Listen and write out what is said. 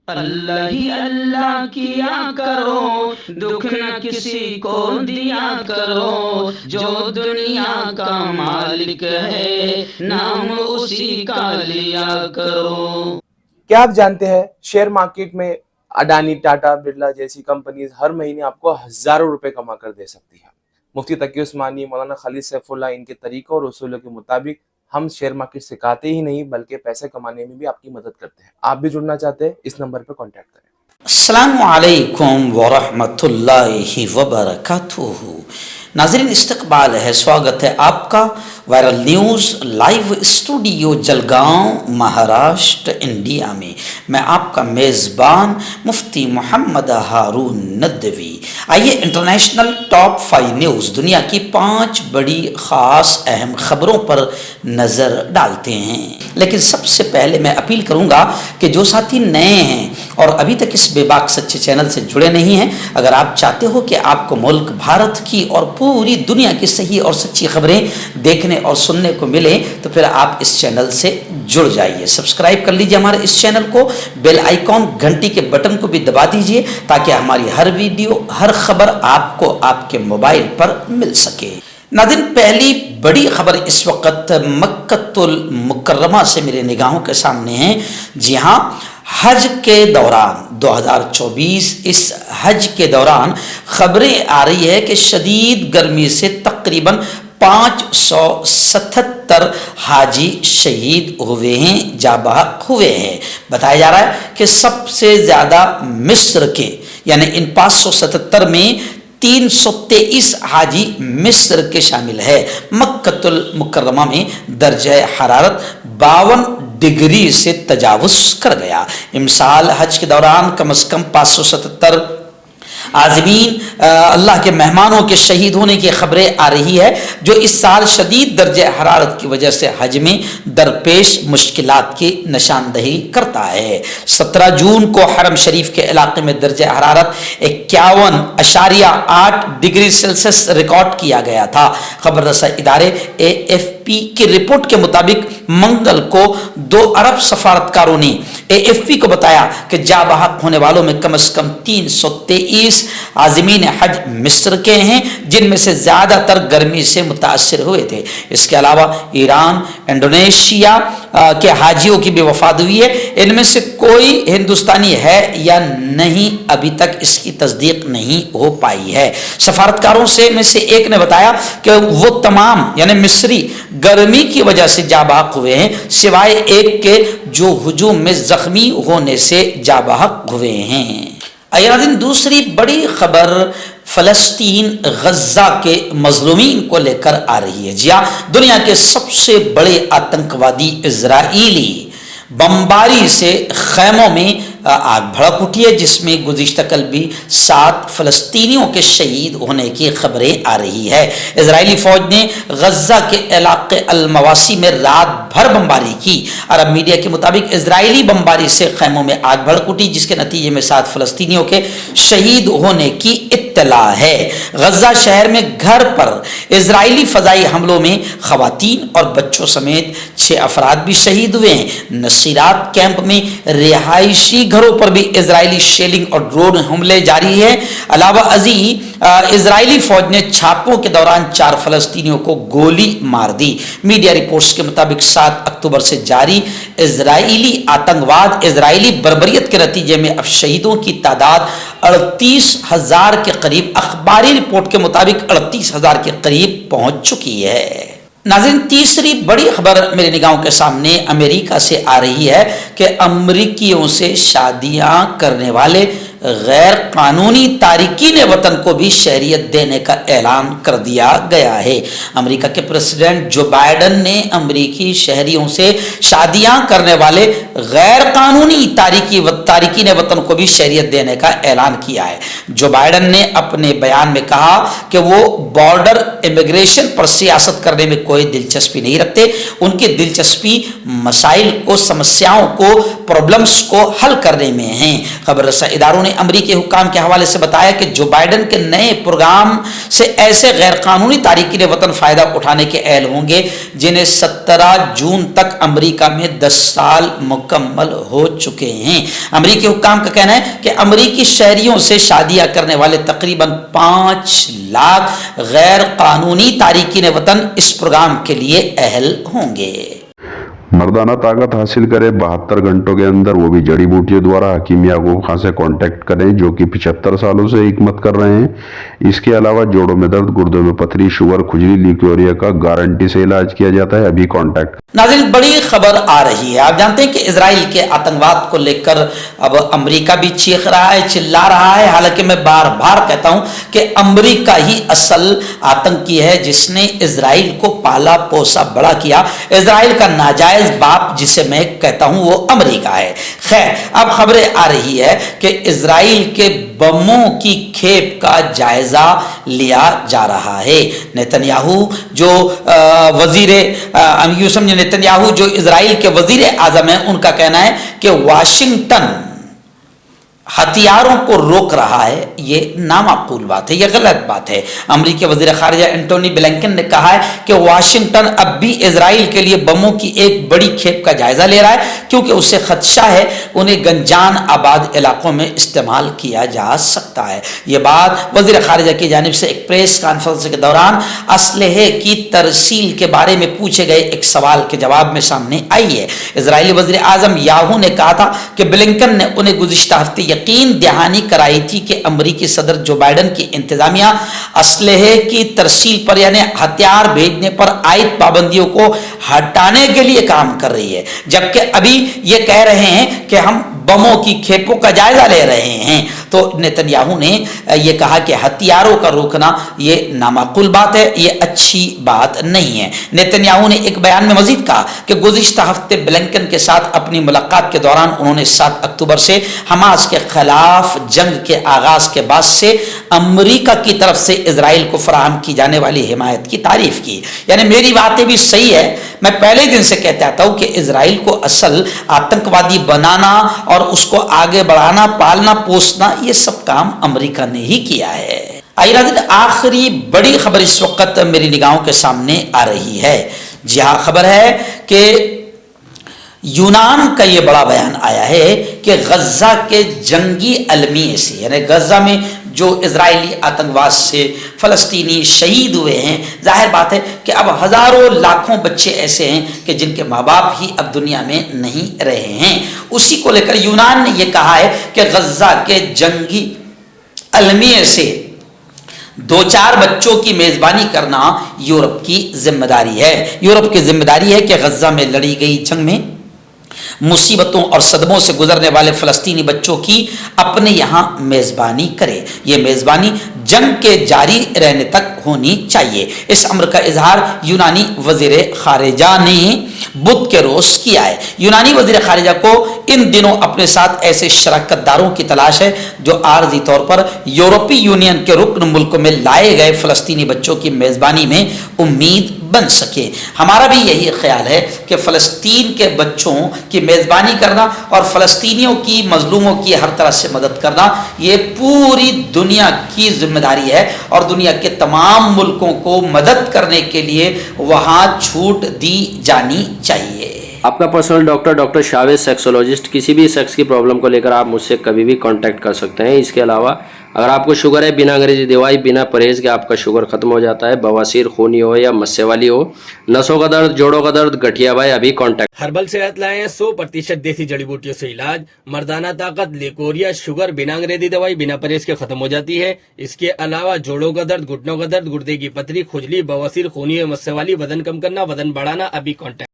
اللہ ہی اللہ کیا کرو، دکھ نہ کسی کو دیا کرو، جو دنیا کا مالک ہے نام اسی کا لیا کرو۔ کیا آپ جانتے ہیں شیئر مارکیٹ میں اڈانی، ٹاٹا، برلا جیسی کمپنیز ہر مہینے آپ کو ہزاروں روپے کما کر دے سکتی ہے۔ مفتی تقی عثمانی، مولانا خالد سیف اللہ، ان کے طریقوں اور اصولوں کے مطابق ہم شیئر مارکیٹ سکھاتے ہی نہیں بلکہ پیسے کمانے میں بھی آپ کی مدد کرتے ہیں۔ آپ بھی جڑنا چاہتے ہیں؟ اس نمبر پر کانٹیکٹ کریں۔ السلام علیکم ورحمۃ اللہ وبرکاتہ۔ ناظرین، استقبال ہے، سواگت ہے آپ کا viral news live studio Jalgaon, Maharashtra, India میں۔ میں آپ کا میزبان مفتی محمد ہارون ندوی۔ آئیے انٹرنیشنل ٹاپ 5 نیوز، دنیا کی 5 بڑی خاص اہم خبروں پر نظر ڈالتے ہیں۔ لیکن سب سے پہلے میں اپیل کروں گا کہ جو ساتھی نئے ہیں اور ابھی تک اس بے باک سچے چینل سے جڑے نہیں ہیں، اگر آپ چاہتے ہو کہ آپ کو ملک بھارت کی اور پوری دنیا کی صحیح اور سچی خبریں دیکھنے اور سننے کو ملیں تو پھر آپ اس چینل سے جڑ جائیے۔ سبسکرائب کر لیجئے ہمارے اس چینل کو، بیل آئیکن گھنٹی کے بٹن کو بھی دبا دیجئے تاکہ ہماری ہر ویڈیو، ہر خبر آپ کو آپ کے موبائل پر مل سکے۔ ناظرین، پہلی بڑی خبر اس وقت مکۃ المکرمہ سے میرے نگاہوں کے سامنے ہے۔ جی ہاں، حج کے دوران 2024 اس حج کے دوران خبریں آ رہی ہے کہ شدید گرمی سے تقریباً 577 حاجی شہید ہوئے ہیں، جاں بحق ہوئے ہیں۔ بتایا جا رہا ہے کہ سب سے زیادہ مصر کے، یعنی ان 577 میں 323 حاجی مصر کے شامل ہے۔ مکۃ المکرمہ میں درجہ حرارت 52 ڈگری سے تجاوز کر گیا۔ امسال حج کے دوران کم از کم 577 عازمین اللہ کے مہمانوں کے شہید ہونے کی خبریں آ رہی ہے، جو اس سال شدید درجہ حرارت کی وجہ سے حج میں درپیش مشکلات کی نشاندہی کرتا ہے۔ 17 جون کو حرم شریف کے علاقے میں درجہ حرارت 51.8 ڈگری سیلسیس ریکارڈ کیا گیا تھا۔ خبر رساں ادارے AFP کی رپورٹ کے مطابق منگل کو 2 عرب سفارتکاروں نے AFP کو بتایا کہ جاں بحق ہونے والوں میں کم از کم 323 عازمین حج مصر کے ہیں، جن میں سے زیادہ تر گرمی سے متاثر ہوئے تھے۔ اس کے علاوہ ایران، انڈونیشیا کے حاجیوں کی بھی وفات ہوئی ہے۔ ان میں سے کوئی ہندوستانی ہے یا نہیں، ابھی تک اس کی تصدیق نہیں ہو پائی ہے۔ سفارتکاروں میں سے ایک نے بتایا کہ وہ تمام یعنی مصری گرمی کی وجہ سے جاں بحق ہوئے ہیں، سوائے ایک کے جو ہجوم میں زخمی ہونے سے جاں بحق ہوئے ہیں۔ ناظرین، دوسری بڑی خبر فلسطین غزہ کے مظلومین کو لے کر آ رہی ہے۔ جی ہاں، دنیا کے سب سے بڑے آتنکوادی اسرائیلی بمباری سے خیموں میں آگ بھڑک اٹھی ہے، جس میں گزشتہ کل بھی 7 فلسطینیوں کے شہید ہونے کی خبریں آ رہی ہے۔ اسرائیلی فوج نے غزہ کے علاقے المواسی میں رات بھر بمباری کی۔ عرب میڈیا کے مطابق اسرائیلی بمباری سے خیموں میں آگ بھڑک اٹھی، جس کے نتیجے میں 7 فلسطینیوں کے شہید ہونے کی اطلاع ہے۔ غزہ شہر میں گھر پر اسرائیلی فضائی حملوں میں خواتین اور بچوں سمیت 6 افراد بھی شہید ہوئے ہیں۔ نصیرات کیمپ میں رہائشی گھروں پر بھی اسرائیلی شیلنگ اور ڈرون حملے جاری ہیں۔ علاوہ ازیں اسرائیلی فوج نے چھاپوں کے دوران 4 فلسطینیوں کو گولی مار دی۔ میڈیا رپورٹس کے مطابق 7 اکتوبر سے جاری اسرائیلی آتنکواد، اسرائیلی بربریت کے نتیجے میں اب شہیدوں کی تعداد 38,000 کے قریب، اخباری رپورٹ کے مطابق 38,000 کے قریب پہنچ چکی ہے۔ ناظرین، تیسری بڑی خبر میرے نگاہوں کے سامنے امریکہ سے آ رہی ہے کہ امریکیوں سے شادیاں کرنے والے غیر قانونی تارکین وطن کو بھی شہریت دینے کا اعلان کر دیا گیا ہے۔ امریکہ کے پریزیڈنٹ جو بائیڈن نے امریکی شہریوں سے شادیاں کرنے والے غیر قانونی تارکین وطن کو بھی شہریت دینے کا اعلان کیا ہے۔ جو بائیڈن نے اپنے بیان میں کہا کہ وہ بارڈر امیگریشن پر سیاست کرنے میں کوئی دلچسپی نہیں رکھتے، ان کی دلچسپی مسائل کو، سمسیاؤں کو، پرابلمز کو حل کرنے میں ہیں۔ خبر رساں اداروں نے امریکی حکام کے حوالے سے بتایا کہ جو بائیڈن کے نئے پروگرام سے ایسے غیر قانونی تارکین وطن فائدہ اٹھانے کے اہل ہوں گے جنہیں 17 جون تک امریکہ میں 10 سال مکمل ہو چکے ہیں۔ अमरीकी हुक्काम का कहना है कि अमरीकी शहरियों से शादियां करने वाले तकरीबन 5 लाख गैर कानूनी तारिकीन वतन इस प्रोग्राम के लिए अहल होंगे। मर्दाना ताकत हासिल करे 72 घंटों के अंदर, वो भी जड़ी बूटियों द्वारा। हकीम याकूब खान से कांटेक्ट करें जो कि 75 सालों से हिकमत कर रहे हैं। इसके अलावा जोड़ों में दर्द, गुर्दों में पथरी, शुगर, खुजली, ल्यूकोरिया का गारंटी से इलाज किया जाता है। अभी कांटेक्ट। नाज़रीन, बड़ी खबर आ रही है। आप जानते हैं कि इजराइल के आतंकवाद को लेकर अब अमेरिका भी चीख रहा है, चिल्ला रहा है। हालांकि मैं बार बार कहता हूं कि अमेरिका ही असल आतंकी है, जिसने इजराइल को पाला पोसा बड़ा किया। इजराइल का नाजायज बाप जिसे मैं कहता हूं वो अमेरिका है। खैर, अब खबरें आ रही है कि इजराइल के बमों की खेप का जायजा लिया जा रहा है। नेतन्याहू जो नेतन्याहू जो इजराइल के वजीर आजम हैं, उनका कहना है कि वाशिंगटन हथियारों को रोक रहा है। ये नामाकूल बात है, ये गलत बात है। अमेरिकी वजीर खारिजा एंटोनी ब्लिंकन ने कहा है कि वाशिंगटन अब भी इजराइल के लिए बमों की एक बड़ी खेप का जायजा ले रहा है, क्योंकि उससे खदशा है उन्हें गंजान आबाद इलाकों में इस्तेमाल किया जा सकता है। ये बात वजीर खारिजा की जानिब से एक प्रेस कॉन्फ्रेंस के दौरान असलहे की तरसील के बारे में पूछे गए एक सवाल के जवाब में सामने आई है। इजरायली वजीर आजम याहू ने कहा था कि ब्लिंकन ने उन्हें गुज़िश्ता हफ्ते यकीन दहानी कराई थी कि अमेरिकी सदर जो बाइडन की इंतजामिया असलहे की तरसील पर यानी हथियार भेजने पर आयद पाबंदियों को हटाने के लिए काम कर रही है, जबकि अभी ये कह रहे हैं कि हम बमों की खेपों का जायजा ले रहे हैं। तो नेतन्याहू ने यह कहा कि हथियारों का रोकना ये नामाकुल बात है, ये अच्छी बात नहीं है। नेतन्याहू ने एक बयान में मजीद कहा कि गुज़िश्ता हफ्ते ब्लिंकन के साथ अपनी मुलाकात के दौरान उन्होंने 7 अक्टूबर से हमास के खिलाफ जंग के आगाज के बाद से अमेरिका की तरफ से इजराइल को फराहम की जाने वाली हिमायत की तारीफ की। यानी मेरी बातें भी सही है। मैं पहले दिन से कहता आता हूं कि इजराइल को असल आतंकवादी बनाना और उसको आगे बढ़ाना, पालना, पोसना, ये सब काम अमेरिका ने ही किया है। आइए नाज़रीन, आखिरी बड़ी खबर इस वक्त मेरी निगाहों के सामने आ रही है। जी हाँ, खबर है कि यूनान का ये बड़ा बयान आया है कि गजा के जंगी अलमिये से, यानी गजा में जो इजरायली आतंकवाद से फलस्तीनी शहीद हुए हैं, जाहिर बात है कि अब हजारों लाखों बच्चे ऐसे हैं कि जिनके माँ बाप ही अब दुनिया में नहीं रहे हैं। उसी को लेकर यूनान ने यह कहा है कि गजा के जंगी अलमिये से 2-4 बच्चों की मेजबानी करना यूरोप की जिम्मेदारी है। यूरोप की जिम्मेदारी है कि गजा में लड़ी गई जंग में मुसीबतों और सदमों से गुजरने वाले फलस्तीनी बच्चों की अपने यहाँ मेजबानी करे। ये मेजबानी जंग के जारी रहने तक होनी चाहिए। इस अम्र का इजहार यूनानी वजीर खारिजा ने बुध के रोज किया है। यूनानी वजीर खारिजा को इन दिनों अपने साथ ऐसे शराकतदारों की तलाश है जो आर्जी तौर पर यूरोपीय यूनियन के रुकन मुल्क में लाए गए फलस्तीनी बच्चों की मेजबानी में उम्मीद बन सके। हमारा भी यही ख्याल है कि फलस्तीन के बच्चों की मेजबानी करना और फलस्तीनियों की, मजलूमों की हर तरह से मदद करना, ये पूरी दुनिया की जिम्मेदारी है और दुनिया के तमाम मुल्कों को मदद करने के लिए वहाँ छूट दी जानी चाहिए। आपका पर्सनल डॉक्टर शावेद सेक्सोलॉजिस्ट। किसी भी सेक्स की प्रॉब्लम को लेकर आप मुझसे कभी भी कांटेक्ट कर सकते हैं। इसके अलावा अगर आपको शुगर है, बिना अंग्रेजी दवाई, बिना परहेज के आपका शुगर खत्म हो जाता है, बवासीर, खूनी हो या मस्से वाली हो, नसों का दर्द, जोड़ों का दर्द, गठिया भाई, अभी कांटेक्ट। हर्बल सेहत लाए हैं 100% देसी जड़ी बूटियों से इलाज। मर्दाना ताकत, लेकोरिया, शुगर बिना अंग्रेजी दवाई, बिना परहेज के खत्म हो जाती है। इसके अलावा जोड़ों का दर्द, घुटनों का दर्द, गुर्दे की पथरी, खुजली, बवासीर, खूनी, मस्से वाली, वजन कम करना, वजन बढ़ाना, अभी कांटेक्ट।